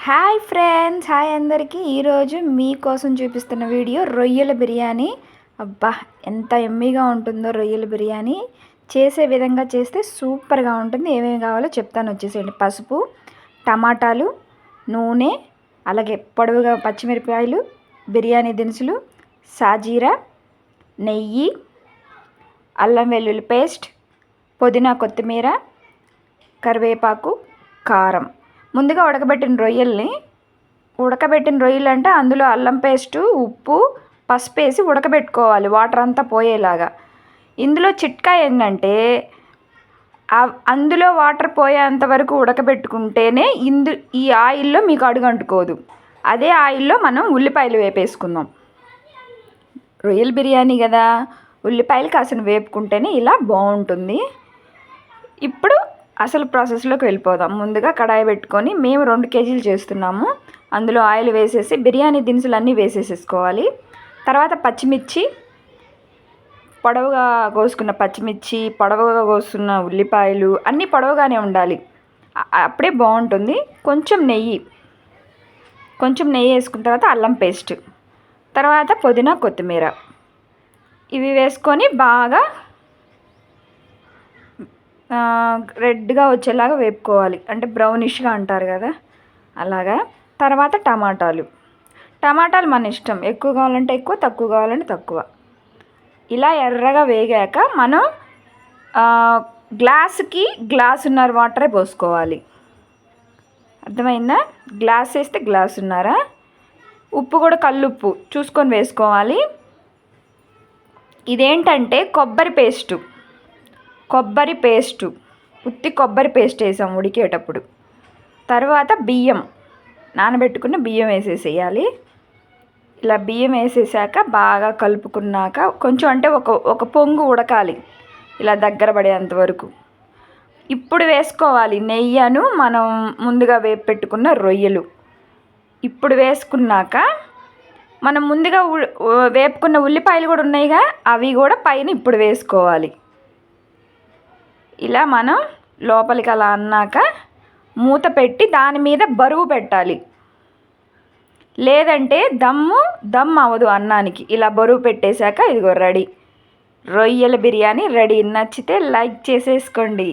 Hi friends, hi అందరికీ. ఈరోజు మీకోసం చూపిస్తున్న వీడియో రొయ్యల బిర్యానీ. అబ్బా, ఎంత ఎమ్మీగా ఉంటుందో రొయ్యల బిర్యానీ. చేసే విధంగా చేస్తే సూపర్గా ఉంటుంది. ఏమేమి కావాలో చెప్తాను, వచ్చేసేయండి. పసుపు, టమాటాలు, నూనె, అలాగే పొడవుగా పచ్చిమిరపకాయలు, బిర్యానీ దినుసులు, సాజీరా, నెయ్యి, అల్లం వెల్లుల్లి పేస్ట్, పుదీనా, కొత్తిమీర, కరివేపాకు, కారం. ముందుగా ఉడకబెట్టిన రొయ్యలు అంటే అందులో అల్లం పేస్టు, ఉప్పు, పసుపు వేసి ఉడకబెట్టుకోవాలి, వాటర్ అంతా పోయేలాగా. ఇందులో చిట్కా ఏంటంటే అందులో వాటర్ పోయేంత వరకు ఉడకబెట్టుకుంటేనే ఈ ఆయిల్లో మీకు అడుగంటుకోదు. అదే ఆయిల్లో మనం ఉల్లిపాయలు వేపేసుకుందాం. రొయ్యల బిర్యానీ కదా, ఉల్లిపాయలు కాసిన వేపుకుంటేనే ఇలా బాగుంటుంది. ఇప్పుడు అసలు ప్రాసెస్లోకి వెళ్ళిపోదాం. ముందుగా కడాయి పెట్టుకొని, మేము 2 కేజీలు చేస్తున్నాము. అందులో ఆయిల్ వేసేసి బిర్యానీ దినుసులు అన్నీ వేసేసుకోవాలి. తర్వాత పచ్చిమిర్చి, పొడవుగా కోసుకున్న పచ్చిమిర్చి, పొడవుగా కోసుకున్న ఉల్లిపాయలు అన్నీ పొడవుగానే ఉండాలి, అప్పుడే బాగుంటుంది. కొంచెం నెయ్యి వేసుకున్న తర్వాత అల్లం పేస్ట్, తర్వాత పుదీనా, కొత్తిమీర ఇవి వేసుకొని బాగా రెడ్గా వచ్చేలాగా వేపుకోవాలి. అంటే బ్రౌనిష్గా అంటారు కదా, అలాగా. తర్వాత టమాటాలు మన ఇష్టం, ఎక్కువ కావాలంటే ఎక్కువ, తక్కువ కావాలంటే తక్కువ. ఇలా ఎర్రగా వేగాక మనం గ్లాసుకి గ్లాసున్నర వాటరే పోసుకోవాలి. అర్థమైందా? గ్లాస్ వేస్తే గ్లాసున్నర. ఉప్పు కూడా కల్లుప్పు చూసుకొని వేసుకోవాలి. ఇదేంటంటే కొబ్బరి పేస్టు, ఉత్తి కొబ్బరి పేస్ట్ వేసాం ఉడికేటప్పుడు. తర్వాత నానబెట్టుకున్న బియ్యం వేసేసేయాలి. ఇలా బియ్యం వేసేసాక బాగా కలుపుకున్నాక కొంచెం, అంటే ఒక పొంగు ఉడకాలి, ఇలా దగ్గర పడేంత వరకు. ఇప్పుడు వేసుకోవాలి నెయ్యను మనం ముందుగా వేపు పెట్టుకున్న రొయ్యలు. ఇప్పుడు వేసుకున్నాక మనం ముందుగా వేపుకున్న ఉల్లిపాయలు కూడా ఉన్నాయిగా, అవి కూడా పైన ఇప్పుడు వేసుకోవాలి. ఇలా మనం లోపలికి అలా అన్నాక మూత పెట్టి దాని మీద బరువు పెట్టాలి, లేదంటే దమ్ అవ్వదు అన్నానికి. ఇలా బరువు పెట్టేశాక ఇదిగో రెడీ, రొయ్యల బిర్యానీ రెడీ. నచ్చితే లైక్ చేసేసుకోండి.